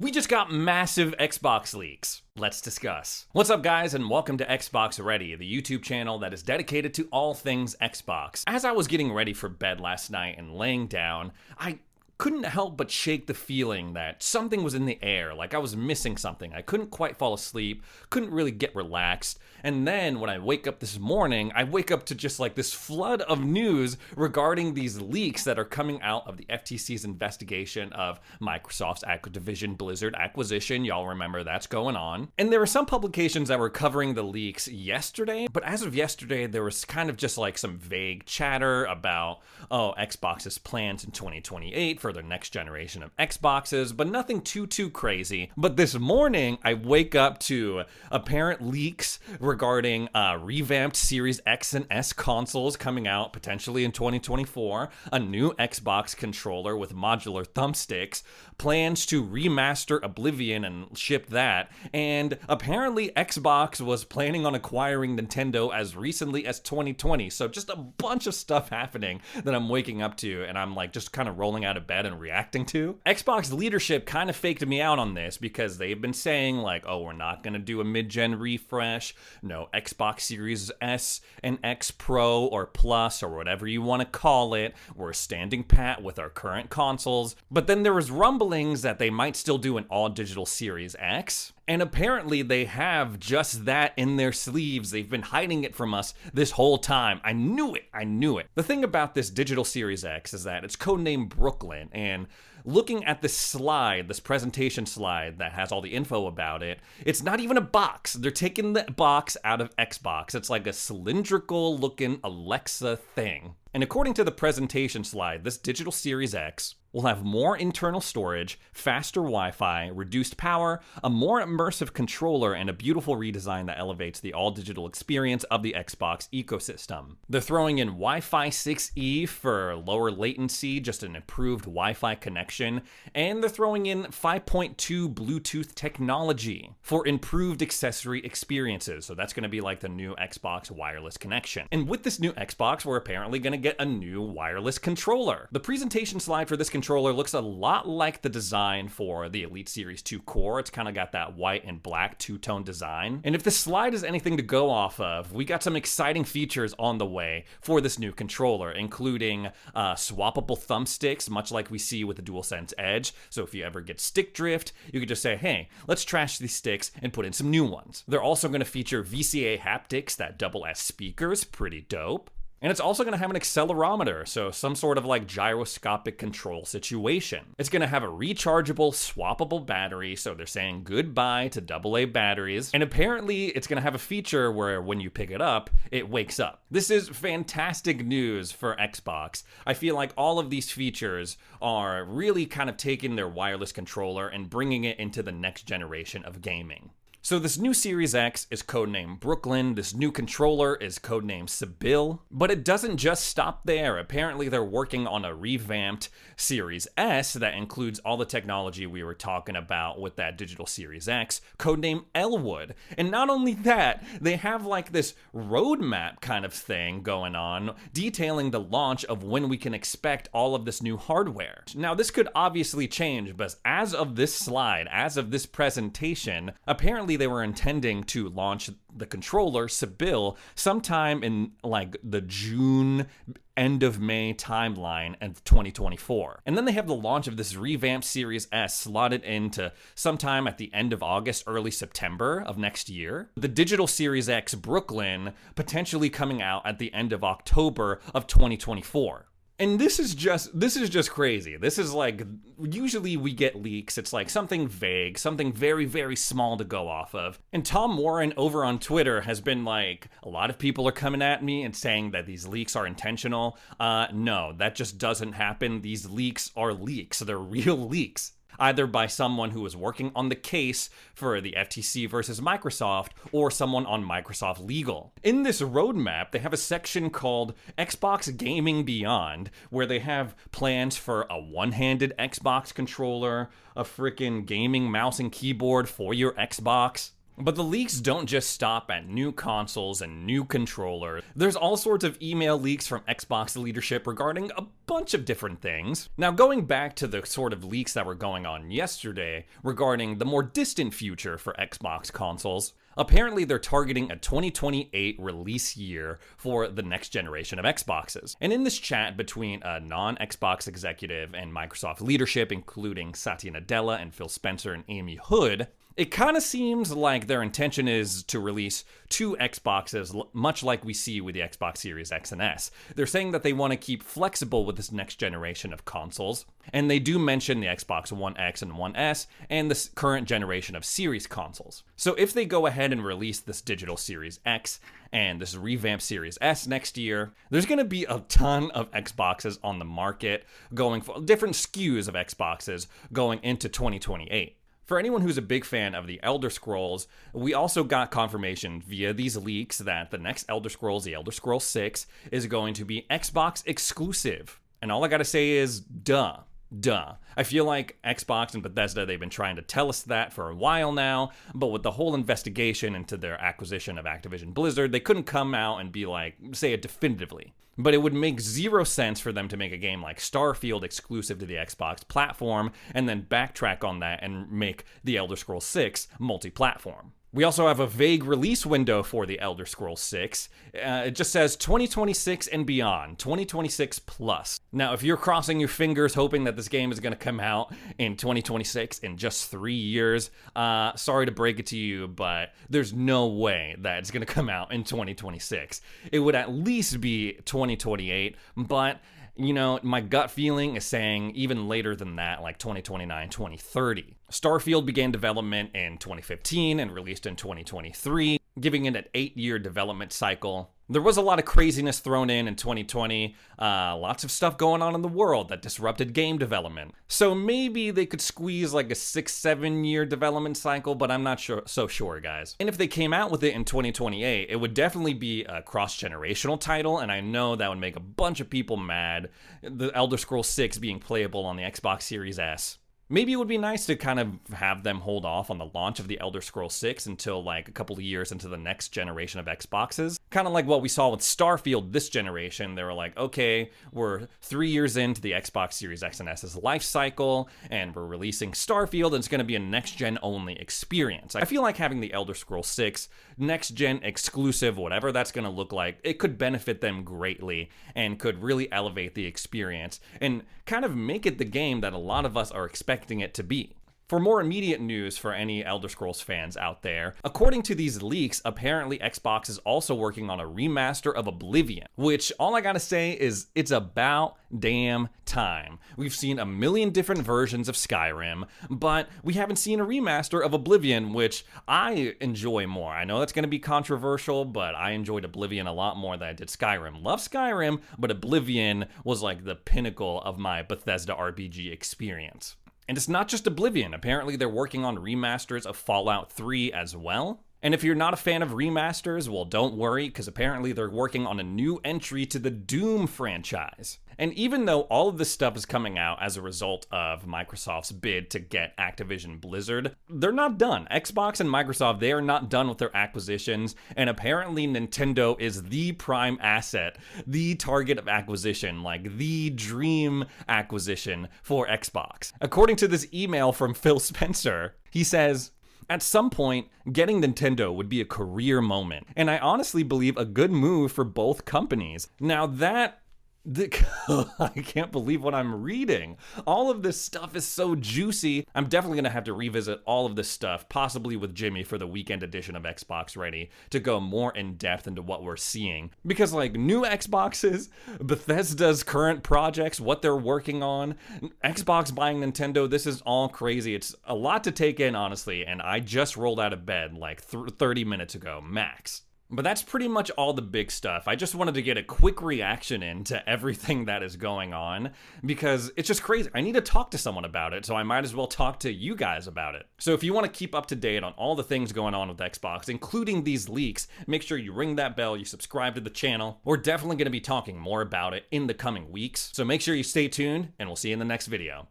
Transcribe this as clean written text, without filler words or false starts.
We just got massive Xbox leaks. Let's discuss. What's up, guys, and welcome to Xbox Ready, the YouTube channel that is dedicated to all things Xbox. As I was getting ready for bed last night and laying down, I couldn't help but shake the feeling that something was in the air, like I was missing something. I couldn't quite fall asleep, couldn't really get relaxed. And then when I wake up this morning, I wake up to just like this flood of news regarding these leaks that are coming out of the FTC's investigation of Microsoft's Activision Blizzard acquisition. Y'all remember that's going on. And there were some publications that were covering the leaks yesterday, but as of yesterday, there was kind of just like some vague chatter about, Xbox's plans in 2028 for their next generation of Xboxes, but nothing too crazy. But this morning, I wake up to apparent leaks regarding revamped Series X and S consoles coming out potentially in 2024, a new Xbox controller with modular thumbsticks, plans to remaster Oblivion and ship that, and apparently Xbox was planning on acquiring Nintendo as recently as 2020. So just a bunch of stuff happening that I'm waking up to, and I'm like just kind of rolling out of bed and reacting to. Xbox leadership kind of faked me out on this because they've been saying like, oh, we're not going to do a mid-gen refresh, no Xbox Series S and X Pro or Plus or whatever you want to call it. We're standing pat with our current consoles. But then there was rumblings that they might still do an all-digital Series X. And apparently they have just that in their sleeves. They've been hiding it from us this whole time. I knew it. The thing about this digital Series X is that it's codenamed Brooklyn, and looking at this slide, this presentation slide that has all the info about it, it's not even a box. They're taking the box out of Xbox. It's like a cylindrical looking Alexa thing. And according to the presentation slide, this digital Series X will have more internal storage, faster Wi-Fi, reduced power, a more immersive controller, and a beautiful redesign that elevates the all-digital experience of the Xbox ecosystem. They're throwing in Wi-Fi 6E for lower latency, just an improved Wi-Fi connection, and they're throwing in 5.2 Bluetooth technology for improved accessory experiences. So that's going to be like the new Xbox wireless connection. And with this new Xbox, we're apparently going to get a new wireless controller. The presentation slide for this controller looks a lot like the design for the Elite Series 2 Core. It's kind of got that white and black two-tone design. And if the slide is anything to go off of, we got some exciting features on the way for this new controller, including swappable thumbsticks, much like we see with the DualSense Edge. So if you ever get stick drift, you could just say, hey, let's trash these sticks and put in some new ones. They're also going to feature VCA haptics that double as speakers, pretty dope. And it's also going to have an accelerometer, so some sort of like gyroscopic control situation. It's going to have a rechargeable, swappable battery, so they're saying goodbye to AA batteries. And apparently it's going to have a feature where when you pick it up, it wakes up. This is fantastic news for Xbox. I feel like all of these features are really kind of taking their wireless controller and bringing it into the next generation of gaming. So this new Series X is codenamed Brooklyn, this new controller is codenamed Sibyl, but it doesn't just stop there. Apparently they're working on a revamped Series S that includes all the technology we were talking about with that digital Series X, codenamed Elwood. And not only that, they have like this roadmap kind of thing going on, detailing the launch of when we can expect all of this new hardware. Now this could obviously change, but as of this slide, as of this presentation, apparently they were intending to launch the controller, Sibyl, sometime in like the June, end of May timeline of 2024. And then they have the launch of this revamped Series S slotted into sometime at the end of August, early September of next year. The digital Series X Brooklyn potentially coming out at the end of October of 2024. And this is just crazy. This is like, usually we get leaks. It's like something vague, something very, very small to go off of. And Tom Warren over on Twitter has been like, a lot of people are coming at me and saying that these leaks are intentional. No, that just doesn't happen. These leaks are leaks. They're real leaks. Either by someone who is working on the case for the FTC versus Microsoft or someone on Microsoft Legal. In this roadmap, they have a section called Xbox Gaming Beyond, where they have plans for a one-handed Xbox controller, a freaking gaming mouse and keyboard for your Xbox, But the leaks don't just stop at new consoles and new controllers. There's all sorts of email leaks from Xbox leadership regarding a bunch of different things. Now, going back to the sort of leaks that were going on yesterday regarding the more distant future for Xbox consoles, apparently they're targeting a 2028 release year for the next generation of Xboxes. And in this chat between a non-Xbox executive and Microsoft leadership, including Satya Nadella and Phil Spencer and Amy Hood, it kind of seems like their intention is to release two Xboxes, much like we see with the Xbox Series X and S. They're saying that they want to keep flexible with this next generation of consoles, and they do mention the Xbox One X and One S and the current generation of Series consoles. So if they go ahead and release this digital Series X and this revamped Series S next year, there's going to be a ton of Xboxes on the market going for different SKUs of Xboxes going into 2028. For anyone who's a big fan of the Elder Scrolls, we also got confirmation via these leaks that the next Elder Scrolls, the Elder Scrolls 6, is going to be Xbox exclusive. And all I gotta say is, duh. I feel like Xbox and Bethesda, they've been trying to tell us that for a while now, but with the whole investigation into their acquisition of Activision Blizzard, they couldn't come out and be like, say it definitively. But it would make zero sense for them to make a game like Starfield exclusive to the Xbox platform and then backtrack on that and make the Elder Scrolls 6 multi-platform. We also have a vague release window for the Elder Scrolls 6. It just says 2026 and beyond, 2026 plus. Now, if you're crossing your fingers hoping that this game is going to come out in 2026 in just 3 years, sorry to break it to you, but there's no way that it's going to come out in 2026. It would at least be 2028, but you know, my gut feeling is saying even later than that, like 2029, 2030. Starfield began development in 2015 and released in 2023, giving it an 8-year development cycle. There was a lot of craziness thrown in 2020, lots of stuff going on in the world that disrupted game development. So maybe they could squeeze like a 6-7 year development cycle, but I'm not so sure, guys. And if they came out with it in 2028, it would definitely be a cross-generational title, and I know that would make a bunch of people mad, the Elder Scrolls 6 being playable on the Xbox Series S. Maybe it would be nice to kind of have them hold off on the launch of the Elder Scrolls 6 until like a couple of years into the next generation of Xboxes. Kind of like what we saw with Starfield this generation. They were like, okay, we're 3 years into the Xbox Series X and S's life cycle, and we're releasing Starfield, and it's going to be a next-gen only experience. I feel like having the Elder Scrolls 6 next-gen exclusive, whatever that's going to look like, it could benefit them greatly and could really elevate the experience and kind of make it the game that a lot of us are expecting it to be. For more immediate news for any Elder Scrolls fans out there, according to these leaks, apparently Xbox is also working on a remaster of Oblivion, which all I gotta say is it's about damn time. We've seen a million different versions of Skyrim, but we haven't seen a remaster of Oblivion, which I enjoy more. I know that's gonna be controversial, but I enjoyed Oblivion a lot more than I did Skyrim. Love Skyrim, but Oblivion was like the pinnacle of my Bethesda RPG experience. And it's not just Oblivion. Apparently they're working on remasters of Fallout 3 as well. And if you're not a fan of remasters, well, don't worry, because apparently they're working on a new entry to the Doom franchise. And even though all of this stuff is coming out as a result of Microsoft's bid to get Activision Blizzard, they're not done. Xbox and Microsoft, they are not done with their acquisitions, and apparently Nintendo is the prime asset, the target of acquisition, like the dream acquisition for Xbox. According to this email from Phil Spencer, he says, at some point, getting Nintendo would be a career moment, and I honestly believe a good move for both companies. Now I can't believe what I'm reading. All of this stuff is so juicy. I'm definitely going to have to revisit all of this stuff, possibly with Jimmy for the weekend edition of Xbox Ready, to go more in depth into what we're seeing. Because like new Xboxes, Bethesda's current projects, what they're working on, Xbox buying Nintendo, this is all crazy. It's a lot to take in, honestly, and I just rolled out of bed like 30 minutes ago, max. But that's pretty much all the big stuff. I just wanted to get a quick reaction into everything that is going on because it's just crazy. I need to talk to someone about it, so I might as well talk to you guys about it. So if you want to keep up to date on all the things going on with Xbox, including these leaks, make sure you ring that bell, you subscribe to the channel. We're definitely going to be talking more about it in the coming weeks. So make sure you stay tuned, and we'll see you in the next video.